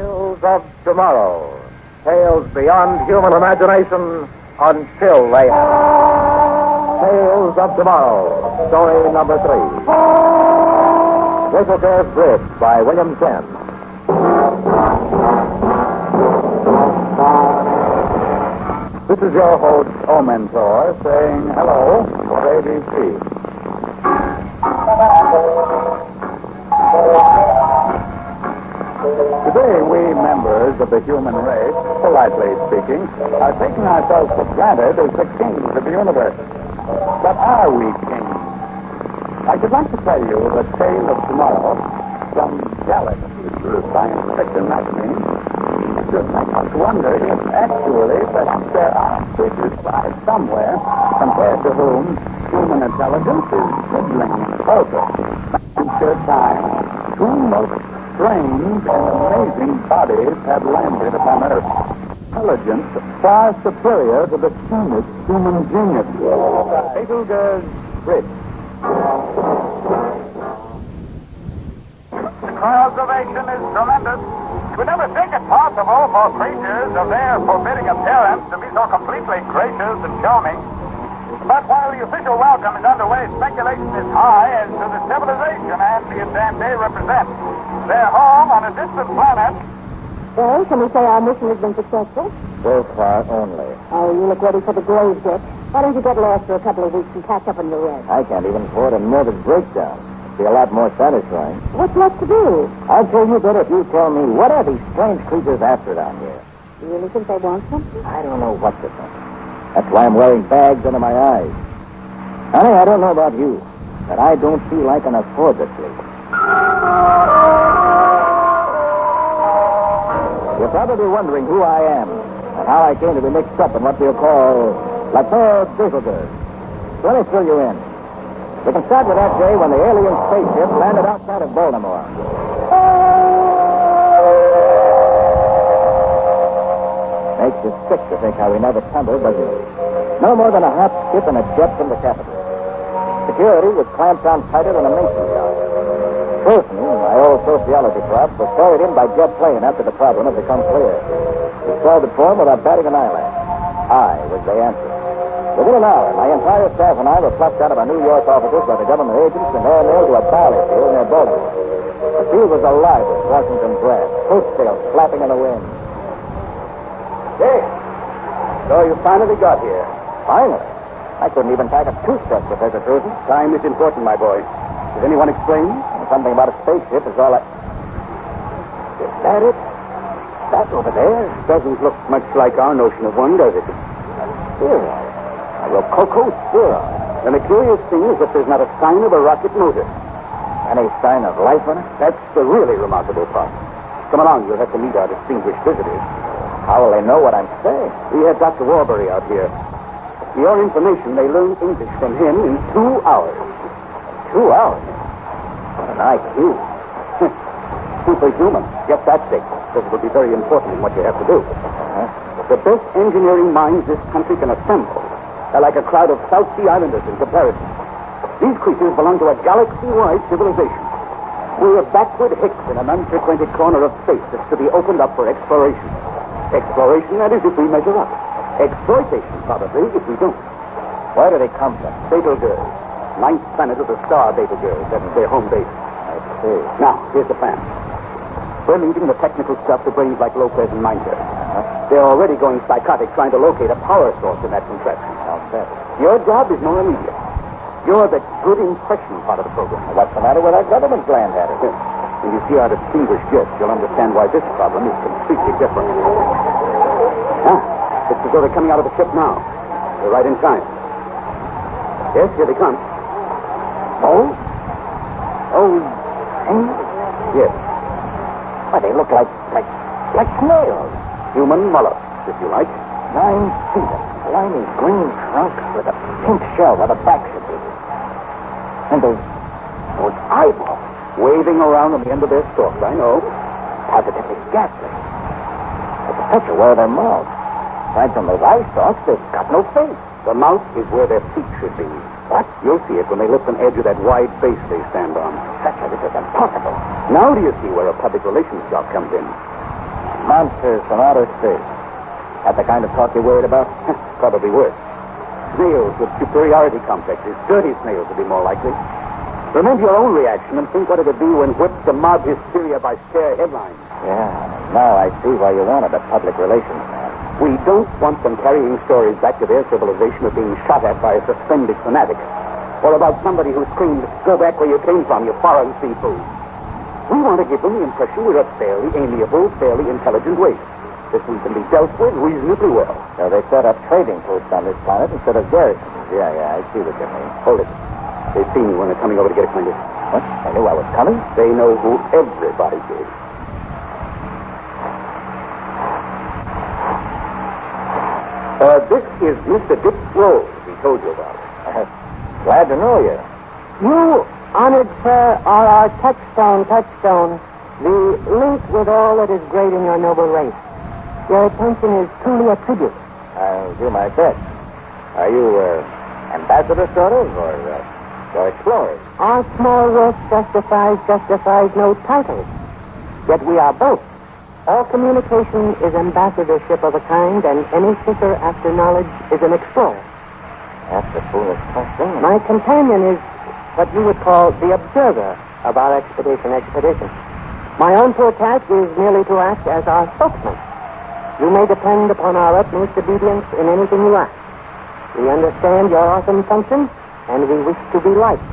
Tales of tomorrow. Tales beyond human imagination until they happen. Tales of tomorrow. Story number 3. Betelgeuse Bridge by William Kent. This is your host, O Mentor, saying hello for ABC. Today, we members of the human race, politely speaking, are taking ourselves for granted as the kings of the universe. But are we kings? I should like to tell you the tale of tomorrow from Galaxy, science fiction magazine. It should make us wonder if actually perhaps there are creatures alive somewhere compared to whom human intelligence is middling and closer. Future time, two most strange and amazing bodies have landed upon Earth. Intelligence far superior to the keenest human genius. Betelgeuse Bridge. The observation is tremendous. You would never think it possible for creatures of their forbidding appearance to be so completely gracious and charming. But while the official welcome is underway, speculation is high as to the civilization and the event they represent. Their home on a distant planet. Well, can we say our mission has been successful? So far only. Oh, you look ready for the grave, Dick. Why don't you get lost for a couple of weeks and catch up on your rest? I can't even afford a nervous breakdown. Be a lot more satisfying. What's left to do? I'll tell you better if you tell me, what are these strange creatures after down here? You really think they want something? I don't know what to think. That's why I'm wearing bags under my eyes. Honey, I don't know about you, but I don't feel I can afford to sleep. You're probably wondering who I am and how I came to be mixed up in what we'll call La Terre Betelgeuse. So let me fill you in. We can start with that day when the alien spaceship landed outside of Baltimore. Makes you sick to think how we never tumbled, doesn't it? No more than a hop, skip, and a jet from the capital. Security was clamped down tighter than a mason jar. Person, my old sociology prof, was ferried in by jet plane after the problem had become clear. He solved it for him without batting an eyelash. I was the answer. Within an hour, my entire staff and I were plucked out of our New York offices by the government agents and airmailed to a barley field near Baltimore. The field was alive with Washington grass, coattails flapping in the wind. Hey, so you finally got here. Finally? I couldn't even pack a toothbrush, Professor Truson. Time is important, my boy. Did anyone explain? Something about a spaceship is all I... Is that it? That over there? Doesn't look much like our notion of one, does it? Spheroid. A Rococo spheroid. And the curious thing is that there's not a sign of a rocket motor. Any sign of life on it? That's the really remarkable part. Come along, you'll have to meet our distinguished visitors. How will they know what I'm saying? We had Dr. Warbury out here. For your information, they learned English from him in 2 hours. 2 hours? What an IQ. Superhuman. Get that thing, because it will be very important in what you have to do. The best engineering minds this country can assemble are like a crowd of South Sea Islanders in comparison. These creatures belong to a galaxy-wide civilization. We're backward hicks in an unfrequented corner of space that's to be opened up for exploration. Exploration, that is, if we measure up. Exploitation, probably, if we don't. Where do they come from? Betelgeuse. 9th planet of the star Betelgeuse. That's their home base. I see. Now, here's the plan. We're leaving the technical stuff to brains like Lopez and Minder. They're already going psychotic trying to locate a power source in that contraption. I'll bet. Your job is more immediate. You're the good impression part of the program. What's the matter with our government land at it? When you see our distinguished guests, you'll understand why this problem is completely different. It's as though they're coming out of the ship now. They're right in time. Yes, here they come. Oh? Oh, yes. Why, they look like snails. Human mollusks, if you like. 9 feet of slimy green trunk with a pink shell where the back should be. And those eyeballs waving around on the end of their stalks, I know. Positively ghastly. There's a picture where their mouths. Aside from those eye stalks, they've got no face. The mouth is where their feet should be. What? You'll see it when they lift an edge of that wide base they stand on. Such as it is impossible. Now do you see where a public relations job comes in? Monsters from outer space. That the kind of talk you're worried about? Probably worse. Snails with superiority complexes. Dirty snails would be more likely. Remember your own reaction and think what it would be when whipped to mob hysteria by scare headlines. Yeah, now I see why you wanted a public relations man. We don't want them carrying stories back to their civilization of being shot at by a suspended fanatic. Or about somebody who screamed, "Go back where you came from, you foreign sea food." We want to give them the impression we're a fairly amiable, fairly intelligent race. This one can be dealt with reasonably well. So they set up trading posts on this planet instead of garrisons. Yeah, I see what you mean. Hold it. They've seen you when they're coming over to get acquainted. What? They knew I was coming? They know who everybody is. This is Mr. Dick Rose, he told you about. Glad to know you. You, honored sir, are our touchstone, the link with all that is great in your noble race. Your attention is truly a tribute. I'll do my best. Are you, ambassador sort of, or explorers? Our small work justifies no titles. Yet we are both. All communication is ambassadorship of a kind, and any seeker after knowledge is an explorer. That's a foolish question. My companion is what you would call the observer of our expedition. My own poor task is merely to act as our spokesman. You may depend upon our utmost obedience in anything you ask. We understand your awesome function, and we wish to be liked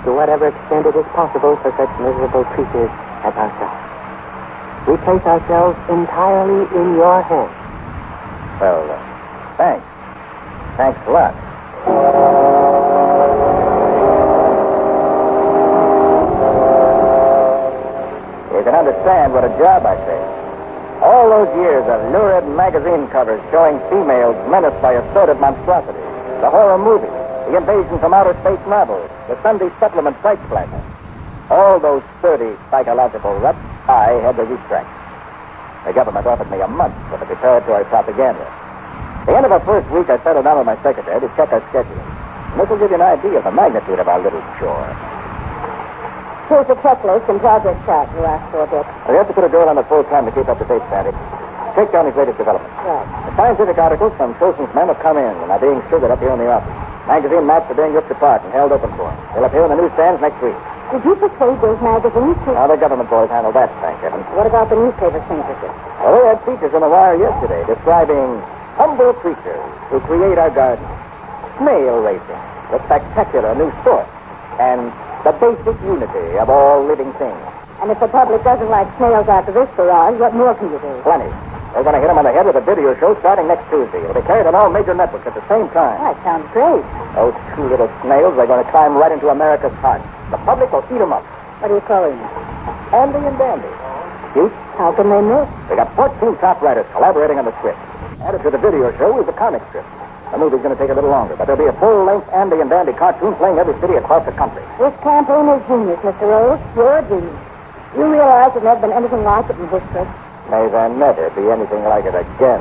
to whatever extent it is possible for such miserable creatures as ourselves. We place ourselves entirely in your hands. Well, thanks. Thanks a lot. You can understand what a job I face. All those years of lurid magazine covers showing females menaced by assorted monstrosities, the horror movies, the invasion from outer space novels, the Sunday supplement sight flashes. All those sturdy psychological ruts I had to retract. The government offered me a month for the preparatory propaganda. At the end of the first week, I settled down with my secretary to check our schedule. And this will give you an idea of the magnitude of our little chore. Here's the checklist and progress chart you asked for, Dick. We have to put a girl on the full time to keep up to date, Sandy. Take down his latest developments. Right. The scientific articles from Chosen's men have come in and are being sugared up here in the office. Magazine maps are being ripped apart and held open for them. They'll appear in the newsstands next week. Did you persuade those magazines to... Now, the government boys handle that, thank heaven. What about the newspaper censorship? Well, they had features in the wire yesterday describing humble creatures who create our gardens, snail racing, the spectacular new sport, and the basic unity of all living things. And if the public doesn't like snails after this barrage, what more can you do? Plenty. We're going to hit them on the head with a video show starting next Tuesday. It'll be carried on all major networks at the same time. That sounds great. Those two little snails are going to climb right into America's heart. The public will eat them up. What do you call him? Andy and Dandy. Cute. How can they miss? They got 14 top writers collaborating on the script. Added to the video show is a comic strip. The movie's going to take a little longer, but there'll be a full-length Andy and Dandy cartoon playing every city across the country. This campaign is genius, Mr. Rose. You're a genius. You realize there's never been anything like it in history. May there never be anything like it again.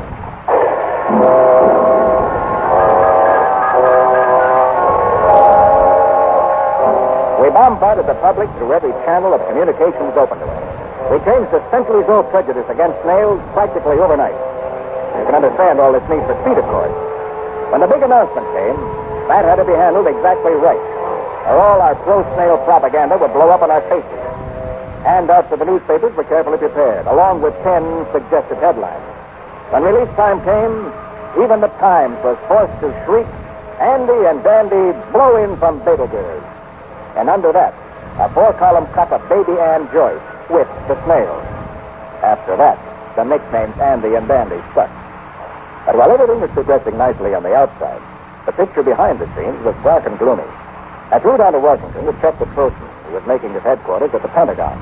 We bombarded the public through every channel of communications open to us. We changed the centuries-old prejudice against snails practically overnight. You can understand all this means for speed, of course. When the big announcement came, that had to be handled exactly right, or all our pro-snail propaganda would blow up on our faces. Handouts to the newspapers were carefully prepared, along with 10 suggested headlines. When release time came, even the Times was forced to shriek, Andy and Dandy blow in from Betelgeuse. And under that, a 4-column cut of Baby Ann Joyce with the snails. After that, the nicknames Andy and Dandy stuck. But while everything was progressing nicely on the outside, the picture behind the scenes was dark and gloomy. I flew down to Washington to check with Trosten, who was making his headquarters at the Pentagon.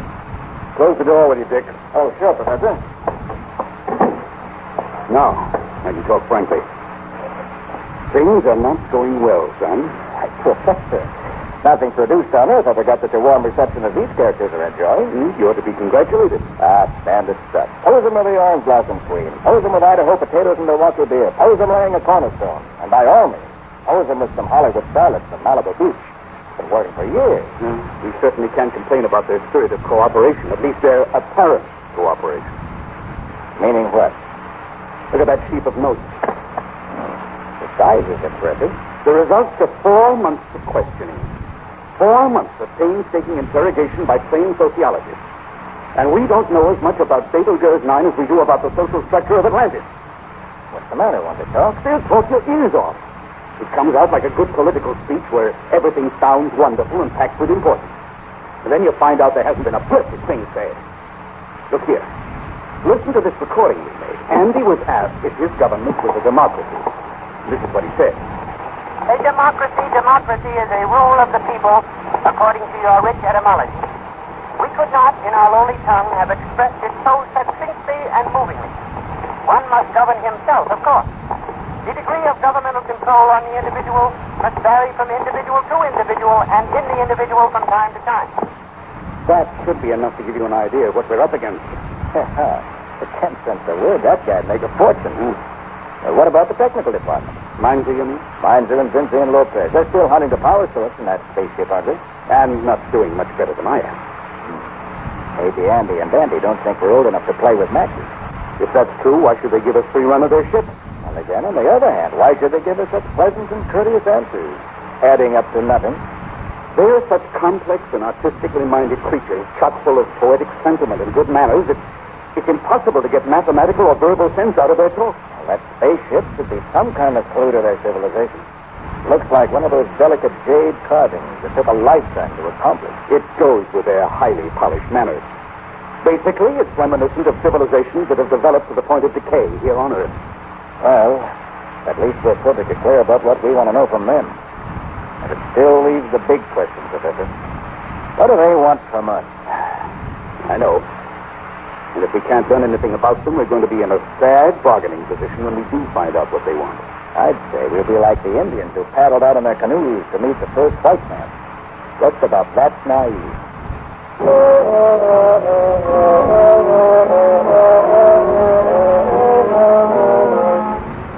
Close the door with you, Dick. Oh, sure, Professor. Now, I can talk frankly. Things are not going well, son. Professor, nothing produced on Earth ever got such a warm reception as these characters are enjoying. You ought to be congratulated. Ah, standard stuff. Pose them with the orange blossom queen. Pose them with Idaho potatoes and Milwaukee beer. Pose them laying a cornerstone. And by all means, pose them with some Hollywood starlets from Malibu Beach. Been working for years. We certainly can't complain about their spirit of cooperation, at least their apparent cooperation. Meaning what? Look at that sheaf of notes. The size is impressive. The results of 4 months of questioning. 4 months of painstaking interrogation by trained sociologists. And we don't know as much about Betelgeuse 9 as we do about the social structure of Atlantis. What's the matter? Want to talk? They'll talk your ears off. It comes out like a good political speech where everything sounds wonderful and packed with importance. And then you find out there hasn't been a blip of things said. Look here. Listen to this recording we made. Andy was asked if his government was a democracy. This is what he said. A democracy is a rule of the people according to your rich etymology. We could not, in our lowly tongue, have expressed it so succinctly and movingly. One must govern himself, of course. The degree of governmental control on the individual must vary from individual to individual and in the individual from time to time. That should be enough to give you an idea of what we're up against. For 10 cents a word, that guy'd make a fortune. What about the technical department? Mainzer, you mean? Mainzer and Vinci and Lopez. They're still hunting the power source in that spaceship, aren't they? And not doing much better than I am. Maybe Andy and Andy don't think we're old enough to play with matches. If that's true, why should they give us free run of their ship? And again, on the other hand, why should they give us such pleasant and courteous answers, adding up to nothing? They're such complex and artistically minded creatures, chock full of poetic sentiment and good manners, that it's impossible to get mathematical or verbal sense out of their talk. Well, that spaceship should be some kind of clue to their civilization. Looks like one of those delicate jade carvings that took a lifetime to accomplish. It goes with their highly polished manners. Basically, it's reminiscent of civilizations that have developed to the point of decay here on Earth. Well, at least we're perfectly clear about what we want to know from them. And it still leaves the big question, Professor. What do they want from us? I know. And if we can't learn anything about them, we're going to be in a sad bargaining position when we do find out what they want. I'd say we'll be like the Indians who paddled out in their canoes to meet the first white man. Just about that naive.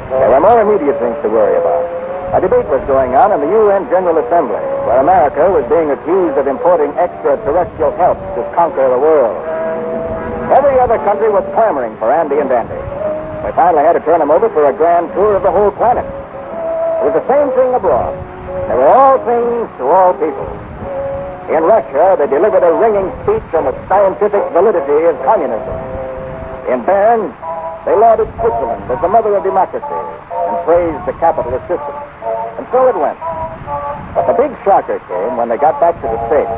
There were more immediate things to worry about. A debate was going on in the UN General Assembly, where America was being accused of importing extraterrestrial help to conquer the world. Every other country was clamoring for Andy and Andy. We finally had to turn them over for a grand tour of the whole planet. It was the same thing abroad. They were all things to all people. In Russia, they delivered a ringing speech on the scientific validity of communism. In Bern, they lauded Switzerland as the mother of democracy and praised the capitalist system. And so it went. But the big shocker came when they got back to the States.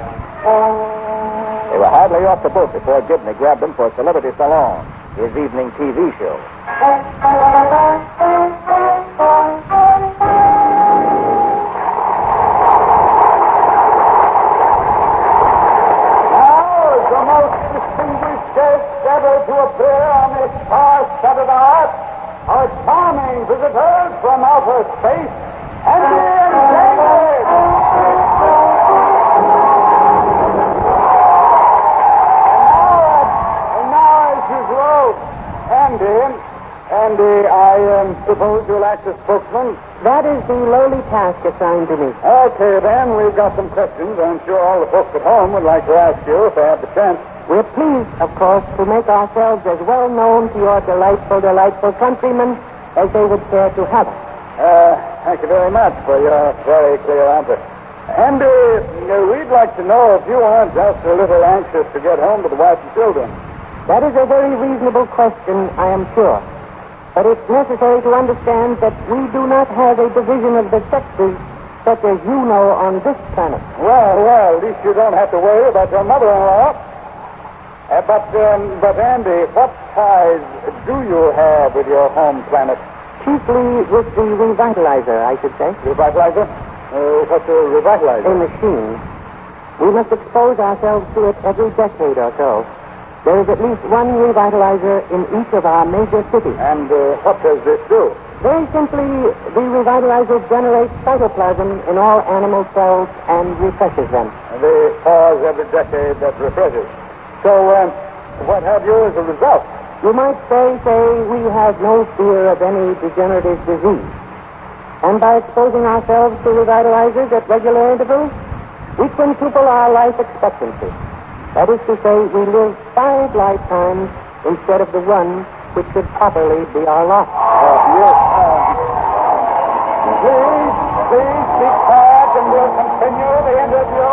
They were hardly off the boat before Gibney grabbed them for Celebrity Salon, his evening TV show. To appear on this star-studded ark are charming visitors from outer space, Andy and David. And now, as usual, Andy, I suppose you'll act as spokesman. That is the lowly task assigned to me. Okay, then, we've got some questions I'm sure all the folks at home would like to ask you if they have the chance. We're pleased, of course, to make ourselves as well known to your delightful countrymen as they would care to have us. Thank you very much for your very clear answer. Andy, we'd like to know if you aren't just a little anxious to get home to the wife and children. That is a very reasonable question, I am sure. But it's necessary to understand that we do not have a division of the sexes such as you know on this planet. Well, at least you don't have to worry about your mother-in-law. But Andy, what ties do you have with your home planet? Chiefly with the revitalizer, I should say. Revitalizer? What's a revitalizer? A machine. We must expose ourselves to it every decade or so. There is at least one revitalizer in each of our major cities. And what does this do? Very simply, the revitalizer generates cytoplasm in all animal cells and refreshes them. They pause every decade that refreshes. So, what have you as a result? You might say we have no fear of any degenerative disease. And by exposing ourselves to revitalizers at regular intervals, we quintuple our life expectancy. That is to say, we live 5 lifetimes instead of the one which should properly be our lot. Yes, Please be quiet and we'll continue the interview.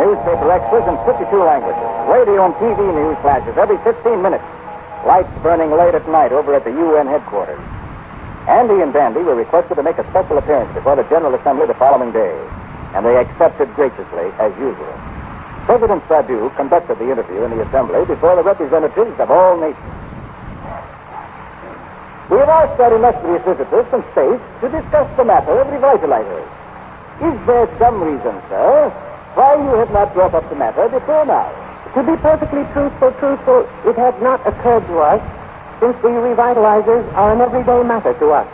Newspaper extras in 52 languages. Radio and TV news flashes every 15 minutes. Lights burning late at night over at the UN headquarters. Andy and Dandy were requested to make a special appearance before the General Assembly the following day, and they accepted graciously, as usual. President Sadu conducted the interview in the Assembly before the representatives of all nations. We have asked our illustrious visitors from space to discuss the matter of revitalizers. Is there some reason, sir, why you have not brought up the matter before now? To be perfectly truthful, it had not occurred to us, since the revitalizers are an everyday matter to us.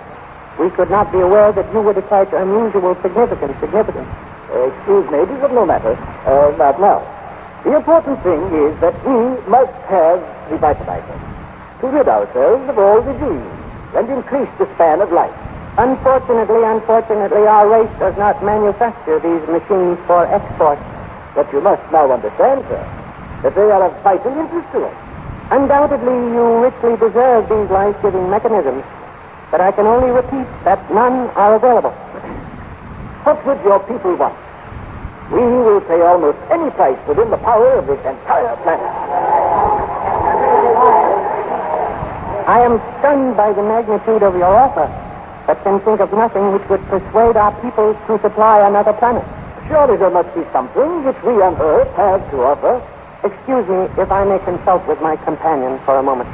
We could not be aware that you would attach unusual significance. Excuse me, it is of no matter. Not now. The important thing is that we must have revitalizers to rid ourselves of all disease and increase the span of life. Unfortunately, our race does not manufacture these machines for export. But you must now understand, sir, that they are of vital interest to us. Undoubtedly, you richly deserve these life-giving mechanisms, but I can only repeat that none are available. What would your people want? We will pay almost any price within the power of this entire planet. I am stunned by the magnitude of your offer, but can think of nothing which would persuade our people to supply another planet. Surely there must be something which we on Earth have to offer. Excuse me if I may consult with my companion for a moment.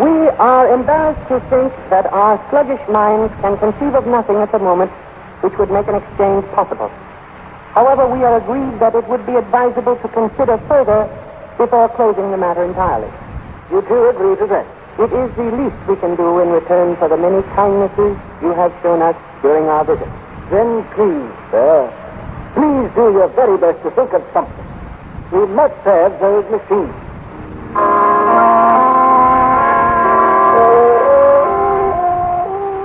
We are embarrassed to think that our sluggish minds can conceive of nothing at the moment which would make an exchange possible. However, we are agreed that it would be advisable to consider further before closing the matter entirely. You two agree to that? It is the least we can do in return for the many kindnesses you have shown us during our visit. Then please, sir, please do your very best to think of something. We must have those machines.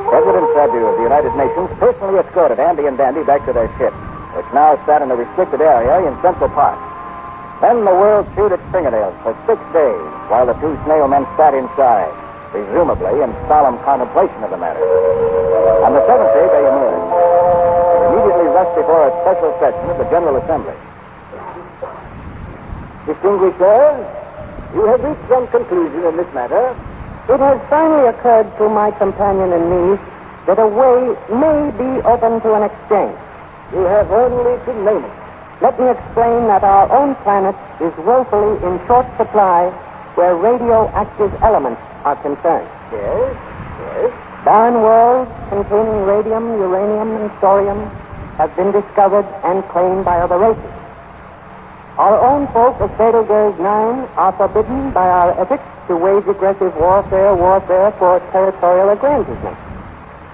President Sadu of the United Nations personally escorted Andy and Dandy back to their ship, which now sat in a restricted area in Central Park. Then the world chewed its fingernails for 6 days while the two snail men sat inside, presumably in solemn contemplation of the matter. On the 7th day, they emerged and immediately rushed before a special session of the General Assembly. Distinguished sirs, you have reached some conclusion in this matter. It has finally occurred to my companion and me that a way may be open to an exchange. You have only to name it. Let me explain that our own planet is woefully in short supply where radioactive elements are concerned. Yes. Barren worlds containing radium, uranium, and thorium have been discovered and claimed by other races. Our own folk of Betelgeuse 9 are forbidden by our ethics to wage aggressive warfare for territorial aggrandizement.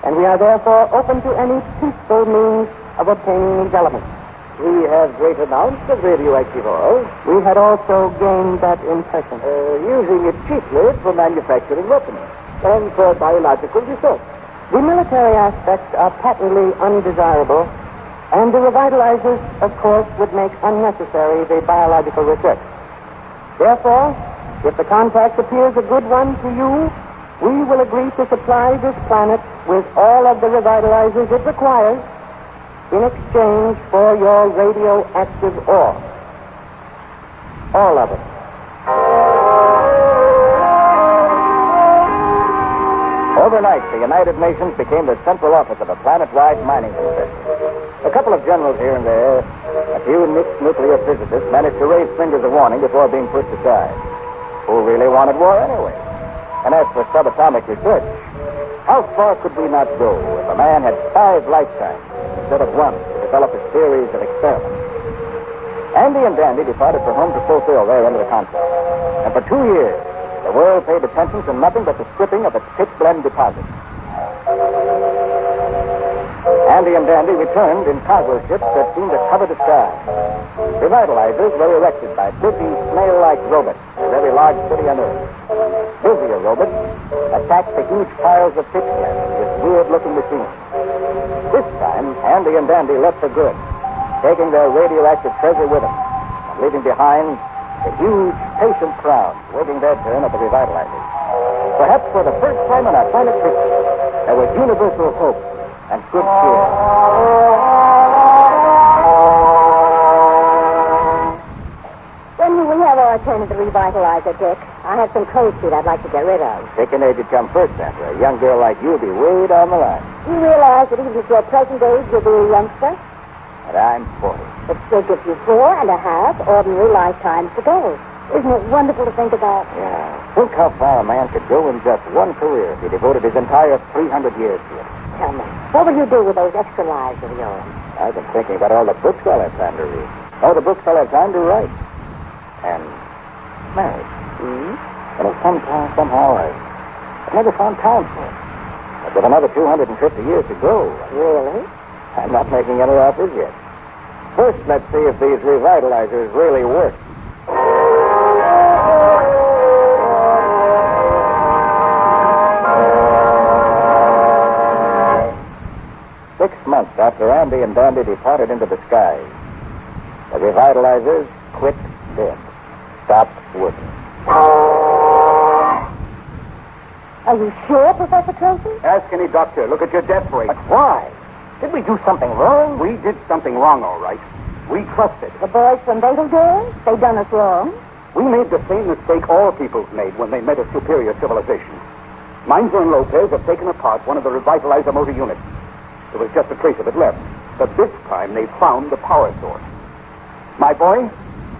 And we are therefore open to any peaceful means of obtaining these elements. We have great amounts of radioactive oil. We had also gained that impression. Using it chiefly for manufacturing weapons and for biological research. The military aspects are patently undesirable, and the revitalizers, of course, would make unnecessary the biological research. Therefore, if the contract appears a good one to you, we will agree to supply this planet with all of the revitalizers it requires in exchange for your radioactive ore. All of it. Overnight, the United Nations became the central office of a planet-wide mining concession. A couple of generals here and there, a few mixed nuclear physicists managed to raise fingers of warning before being pushed aside. Who really wanted war anyway? And as for subatomic research, how far could we not go if a man had 5 lifetimes instead of 1 to develop a series of experiments? Andy and Dandy departed for home to fulfill their end of the contract. And for 2 years, the world paid attention to nothing but the stripping of its pitch-blende deposits. Andy and Dandy returned in cargo ships that seemed to cover the sky. Revitalizers were erected by busy snail-like robots in every large city on Earth. Busier robots attacked the huge piles of pitch blankets with weird-looking machines. This time, Andy and Dandy left for good, taking their radioactive treasure with them, and leaving behind a huge, patient crowd waiting their turn at the revitalizers. Perhaps for the first time in our planet's history, there was universal hope and good cheer. When will we have our turn at the revitalizer, Dick? I have some cold feet I'd like to get rid of. Picking age would come first, Sandra. A young girl like you'll be way down the line. You realize that even at your present age, you'll be a youngster? And I'm 40. It still gives you 4.5 ordinary lifetimes to go. Isn't it wonderful to think about? Yeah. Think how far a man could go in just one career if he devoted his entire 300 years to it. Tell me, what will you do with those extra lives of yours? I've been thinking about all the books I'll have time to read. All the books I'll have time to write. And marriage. Hmm? And somehow I've never found time for it. But with another 250 years to go. Really? I'm not making any offers yet. First, let's see if these revitalizers really work. 6 months after Andy and Dandy departed into the skies, the revitalizers quit dead, stopped working. Are you sure, Professor Tracy? Ask any doctor. Look at your death rate. But why? Did we do something wrong? We did something wrong, all right. We trusted. The boys from Betelgeuse? They done us wrong. We made the same mistake all peoples made when they met a superior civilization. Mainzer and Lopez have taken apart one of the revitalizer motor units. There was just a trace of it left. But this time they found the power source. My boy,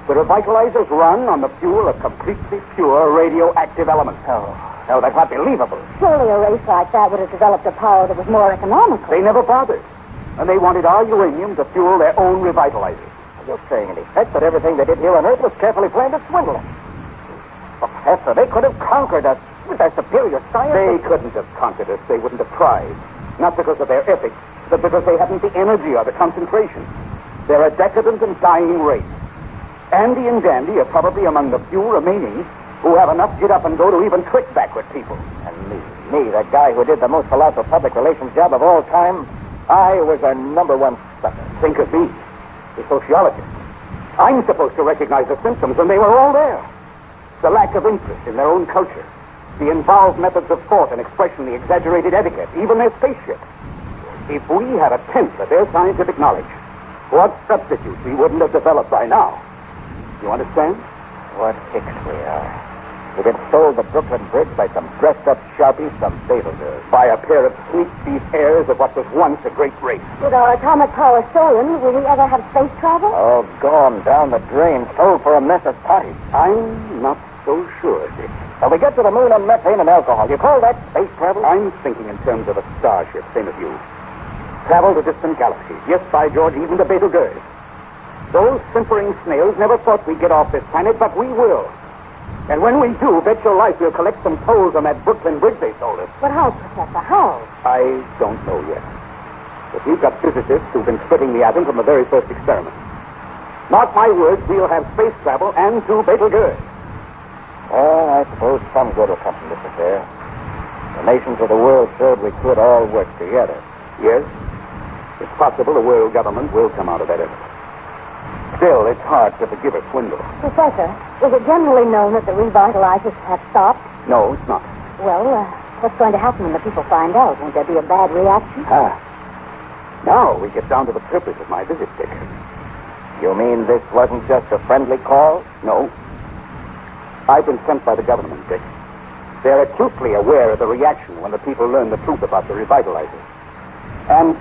the revitalizers run on the fuel of completely pure radioactive elements. No, that's not believable. Surely a race like that would have developed a power that was more economical. They never bothered. And they wanted our uranium to fuel their own revitalizers. You're saying, in effect, that everything they did here on Earth was carefully planned to swindle us. Professor, they could have conquered us with their superior science. They couldn't have conquered us. They wouldn't have tried. Not because of their ethics, but because they hadn't the energy or the concentration. They're a decadent and dying race. Andy and Dandy are probably among the few remaining who have enough get up and go to even trick backward people. And me, the guy who did the most colossal public relations job of all time, I was their number one sucker. Think of me, the sociologist. I'm supposed to recognize the symptoms, and they were all there. The lack of interest in their own culture, the involved methods of thought and expression, the exaggerated etiquette, even their spaceship. If we had a tenth of their scientific knowledge, what substitutes we wouldn't have developed by now? You understand? What hicks we are. We've been sold the Brooklyn Bridge by some dressed-up sharpies from Betelgeuse. By a pair of sneak-thief heirs of what was once a great race. With our atomic power stolen, will we ever have space travel? All gone down the drain, sold for a mess of potty. I'm not so sure, Dick. Well, we get to the moon on methane and alcohol. You call that space travel? I'm thinking in terms of a starship, same as you. Travel to distant galaxies. Yes, by George, even to Betelgeuse. Those simpering snails never thought we'd get off this planet, but we will. And when we do, bet your life we'll collect some tolls on that Brooklyn Bridge they sold us. But how, Professor, how? I don't know yet. But we've got physicists who've been splitting the atom from the very first experiment. Mark my words, we'll have space travel and to Betelgeuse. Well, I suppose some good will come from this affair. The nations of the world showed we could all work together. Yes, it's possible the world government will come out of that effort. Still, it's hard to forgive a swindle. Professor, is it generally known that the revitalizers have stopped? No, it's not. Well, what's going to happen when the people find out? Won't there be a bad reaction? Now we get down to the purpose of my visit, Dick. You mean this wasn't just a friendly call? No. I've been sent by the government, Dick. They're acutely aware of the reaction when the people learn the truth about the revitalizers. And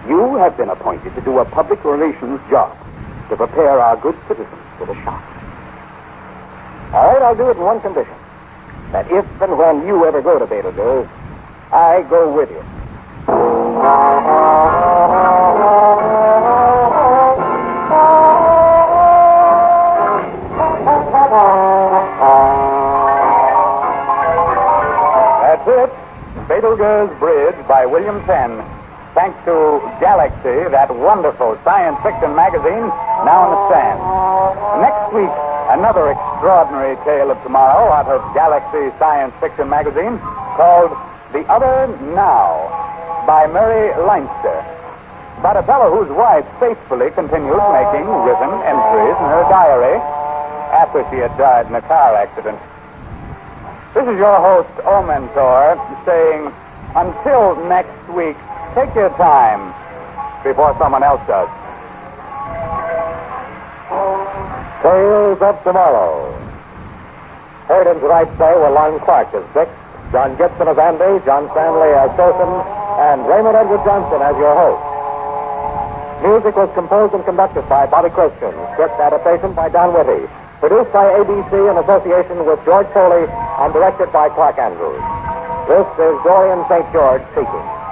you have been appointed to do a public relations job to prepare our good citizens for the shock. All right, I'll do it in one condition. That if and when you ever go to Betelgeuse, I go with you. That's it. Betelgeuse Bridge by William Penn. Thanks to Galaxy, that wonderful science fiction magazine, now in the stand. Next week, another extraordinary tale of tomorrow out of Galaxy Science Fiction magazine. called The Other Now by Mary Leinster, about a fellow whose wife faithfully continued making written entries in her diary after she had died in a car accident. This is your host, O Mentor, saying, until next week, take your time before someone else does. Tales of Tomorrow. Heard in tonight's play were Lon Clark as Dick, John Gibson as Andy, John Stanley as Sosin, and Raymond Edward Johnson as your host. Music was composed and conducted by Bobby Christian. Script adaptation by Don Whitty. Produced by ABC in association with George Foley and directed by Clark Andrews. This is Dorian St. George speaking.